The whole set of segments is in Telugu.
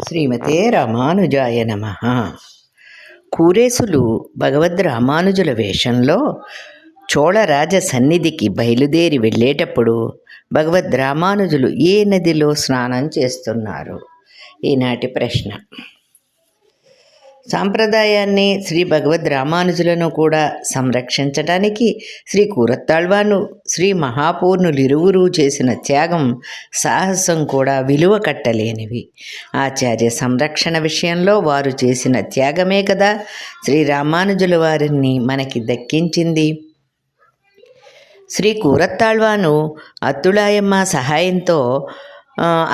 శ్రీమతే రామానుజాయ నమః. కూరేసులు భగవద్ రామానుజుల వేషంలో చోళరాజ సన్నిధికి బయలుదేరి వెళ్ళేటప్పుడు భగవద్ రామానుజులు ఏ నదిలో స్నానం చేస్తున్నారు? ఈనాటి ప్రశ్న. సాంప్రదాయాన్ని శ్రీ భగవద్ రామానుజులను కూడా సంరక్షించడానికి శ్రీ కూరత్తాళ్వాను శ్రీ మహాపూర్ణులిరువురు చేసిన త్యాగం సాహసం కూడా విలువ కట్టలేనివి. ఆచార్య సంరక్షణ విషయంలో వారు చేసిన త్యాగమే కదా శ్రీ రామానుజుల వారిని మనకి దక్కించింది. శ్రీ కూరత్తాళ్వాను అత్తుళాయమ్మ సహాయంతో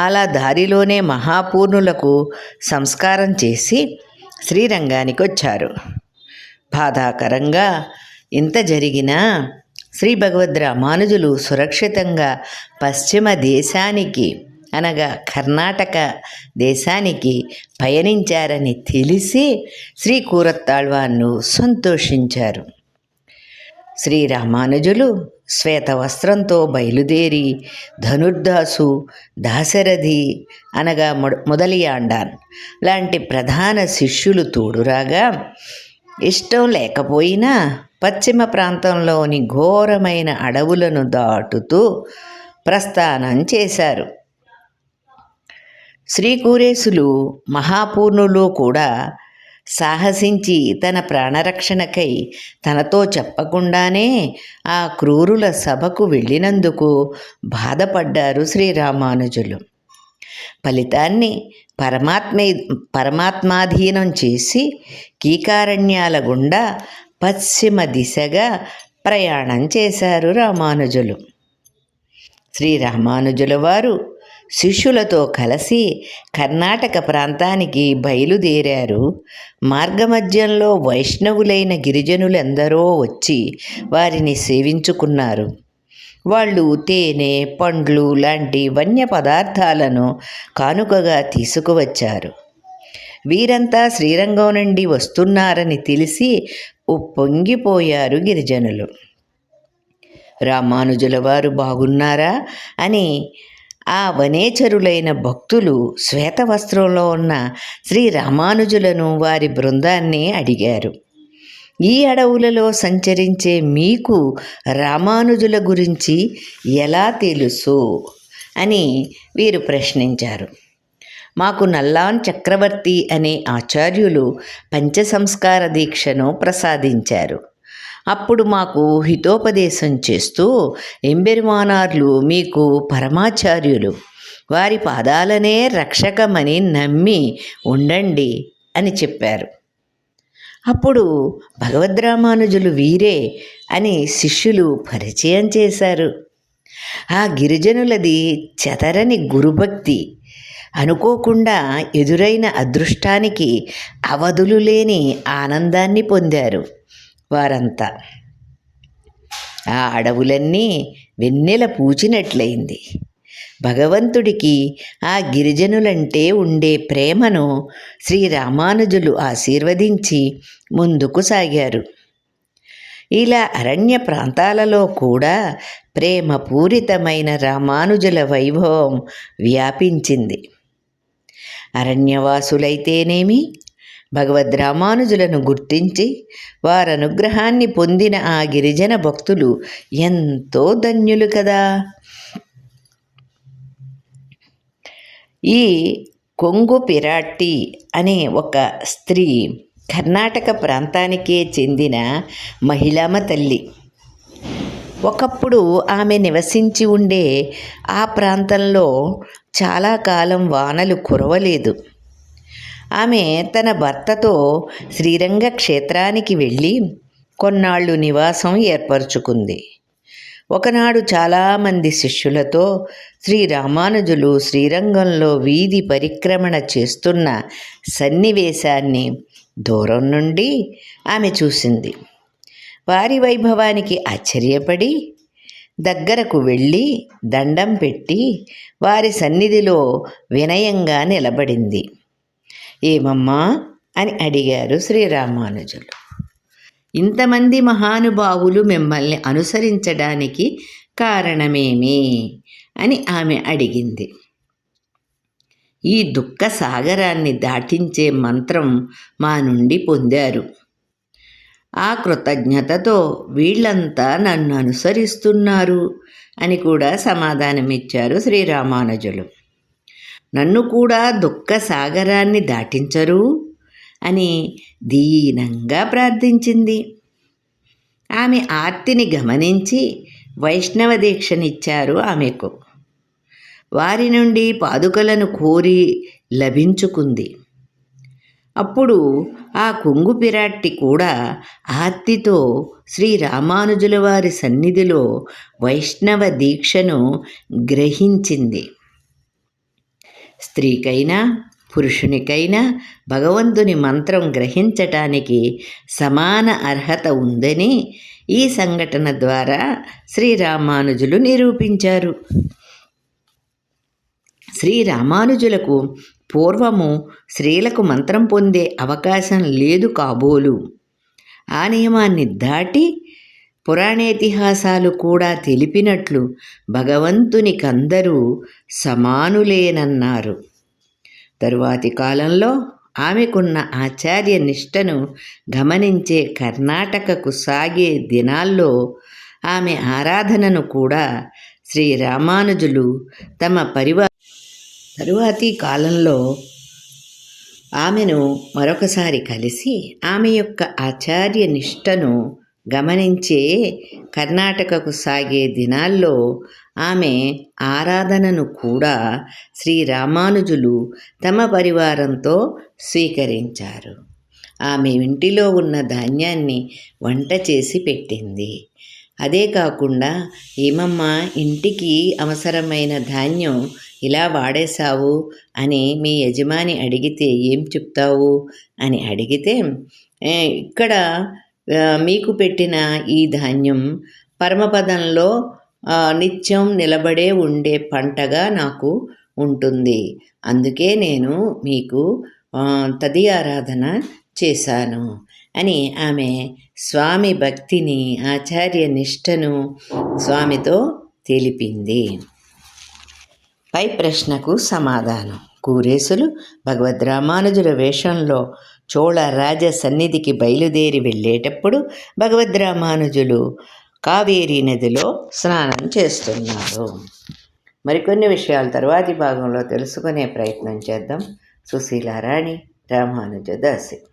అలా దారిలోనే మహాపూర్ణులకు సంస్కారం చేసి శ్రీరంగానికి వచ్చారు. బాధాకరంగా ఇంత జరిగినా శ్రీ భగవద్ రామానుజులు సురక్షితంగా పశ్చిమ దేశానికి అనగా కర్ణాటక దేశానికి పయనించారని తెలిసి శ్రీ కూరత్తాళ్వాన్ను సంతోషించారు. శ్రీ రామానుజులు శ్వేత వస్త్రంతో బయలుదేరి ధనుర్దాసు, దాశరథి అనగా మొదలియాండాన్ లాంటి ప్రధాన శిష్యులు తోడురాగా ఇష్టం లేకపోయినా పశ్చిమ ప్రాంతంలోని ఘోరమైన అడవులను దాటుతూ ప్రస్థానం చేశారు. శ్రీ కూరేసులు మహాపూర్ణులు కూడా సాహసించి తన ప్రాణరక్షణకై తనతో చెప్పకుండానే ఆ క్రూరుల సభకు వెళ్ళినందుకు బాధపడ్డారు శ్రీరామానుజులు. ఫలితాన్ని పరమాత్మాధీనం చేసి కీకారణ్యాల గుండా పశ్చిమ దిశగా ప్రయాణం చేశారు రామానుజులు. శ్రీరామానుజుల వారు శిష్యులతో కలిసి కర్ణాటక ప్రాంతానికి బయలుదేరారు. మార్గమధ్యంలో వైష్ణవులైన గిరిజనులెందరో వచ్చి వారిని సేవించుకున్నారు. వాళ్ళు తేనె, పండ్లు లాంటి వన్య పదార్థాలను కానుకగా తీసుకువచ్చారు. వీరంతా శ్రీరంగం నుండి వస్తున్నారని తెలిసి ఉప్పొంగిపోయారు గిరిజనులు. రామానుజుల వారు బాగున్నారా అని ఆ వనేచరులైన భక్తులు శ్వేతవస్త్రంలో ఉన్న శ్రీ రామానుజులను వారి బృందాన్ని అడిగారు. ఈ అడవులలో సంచరించే మీకు రామానుజుల గురించి ఎలా తెలుసు అని వీరు ప్రశ్నించారు. మాకు నల్లాన్ చక్రవర్తి అనే ఆచార్యులు పంచసంస్కార దీక్షను ప్రసాదించారు. అప్పుడు మాకు హితోపదేశం చేస్తూ ఎంబెరుమానార్లు మీకు పరమాచార్యులు, వారి పాదాలనే రక్షకమని నమ్మి ఉండండి అని చెప్పారు. అప్పుడు భగవద్రామానుజులు వీరే అని శిష్యులు పరిచయం చేశారు. ఆ గిరిజనులది చెదరని గురుభక్తి. అనుకోకుండా ఎదురైన అదృష్టానికి అవధులు లేని ఆనందాన్ని పొందారు వారంతా. ఆ అడవులన్నీ వెన్నెల పూచినట్లయింది. భగవంతుడికి ఆ గిరిజనులంటే ఉండే ప్రేమను శ్రీరామానుజులు ఆశీర్వదించి ముందుకు సాగారు. ఇలా అరణ్య ప్రాంతాలలో కూడా ప్రేమపూరితమైన రామానుజుల వైభవం వ్యాపించింది. అరణ్యవాసులైతేనేమి, భగవద్ రామానుజులను గుర్తించి వారనుగ్రహాన్ని పొందిన ఆ గిరిజన భక్తులు ఎంతో ధన్యులు కదా. ఈ కొంగు పిరాట్టి అనే ఒక స్త్రీ కర్ణాటక ప్రాంతానికే చెందిన మహిళామ తల్లి. ఒకప్పుడు ఆమె నివసించి ఉండే ఆ ప్రాంతంలో చాలా కాలం వానలు కురవలేదు. ఆమె తన భర్తతో శ్రీరంగ క్షేత్రానికి వెళ్ళి కొన్నాళ్ళు నివాసం ఏర్పరచుకుంది. ఒకనాడు చాలామంది శిష్యులతో శ్రీరామానుజులు శ్రీరంగంలో వీధి పరిక్రమణ చేస్తున్న సన్నివేశాన్ని దూరం నుండి ఆమె చూసింది. వారి వైభవానికి ఆశ్చర్యపడి దగ్గరకు వెళ్ళి దండం పెట్టి వారి సన్నిధిలో వినయంగా నిలబడింది. ఏమమ్మా అని అడిగారు శ్రీరామానుజులు. ఇంతమంది మహానుభావులు మిమ్మల్ని అనుసరించడానికి కారణమేమి అని ఆమె అడిగింది. ఈ దుఃఖ సాగరాన్ని దాటించే మంత్రం మా నుండి పొందారు. ఆ కృతజ్ఞతతో వీళ్ళంతా నన్ను అనుసరిస్తున్నారు అని కూడా సమాధానమిచ్చారు శ్రీరామానుజులు. నన్ను కూడా దుఃఖ సాగరాన్ని దాటించరు అని దీనంగా ప్రార్థించింది. ఆమె ఆర్తిని గమనించి వైష్ణవ దీక్షనిచ్చారు ఆమెకు. వారి నుండి పాదుకలను కోరి లభించుకుంది. అప్పుడు ఆ కొంగు పిరాట్టి కూడా ఆర్తితో శ్రీరామానుజుల వారి సన్నిధిలో వైష్ణవ దీక్షను గ్రహించింది. స్త్రీకైనా పురుషునికైనా భగవంతుని మంత్రం గ్రహించటానికి సమాన అర్హత ఉందని ఈ సంఘటన ద్వారా శ్రీరామానుజులు నిరూపించారు. శ్రీరామానుజులకు పూర్వము స్త్రీలకు మంత్రం పొందే అవకాశం లేదు కాబోలు. ఆ నియమాన్ని దాటి పురాణేతిహాసాలు కూడా తెలిపినట్లు భగవంతునికందరూ సమానులేనన్నారు. తరువాతి కాలంలో ఆమెకున్న ఆచార్య నిష్టను గమనించే కర్ణాటకకు సాగే దినాల్లో ఆమె ఆరాధనను కూడా శ్రీరామానుజులు తమ తరువాతి కాలంలో ఆమెను మరొకసారి కలిసి ఆమె యొక్క ఆచార్య నిష్టను గమనించే కర్ణాటకకు సాగే దినాల్లో ఆమె ఆరాధనను కూడా శ్రీరామానుజులు తమ పరివారంతో స్వీకరించారు. ఆమె ఇంటిలో ఉన్న ధాన్యాన్ని వంట చేసి పెట్టింది. అదే కాకుండా, ఏమమ్మా ఇంటికి అవసరమైన ధాన్యం ఇలా వాడేశావు అని మీ యజమాని అడిగితే ఏం చెప్తావు అని అడిగితే, ఇక్కడ మీకు పెట్టిన ఈ ధాన్యం పరమపదంలో నిత్యం నిలబడే ఉండే పంటగా నాకు ఉంటుంది. అందుకే నేను మీకు తది ఆరాధన చేశాను అని ఆమె స్వామి భక్తిని, ఆచార్య నిష్టను స్వామితో తెలిపింది. పై ప్రశ్నకు సమాధానం. కూరేసులు భగవద్రామానుజుల వేషంలో చోళ రాజ సన్నిధికి బయలుదేరి వెళ్ళేటప్పుడు భగవద్రామానుజులు కావేరీ నదిలో స్నానం చేస్తున్నారు. మరికొన్ని విషయాలు తర్వాతి భాగంలో తెలుసుకునే ప్రయత్నం చేద్దాం. సుశీలారాణి, రామానుజదాసి.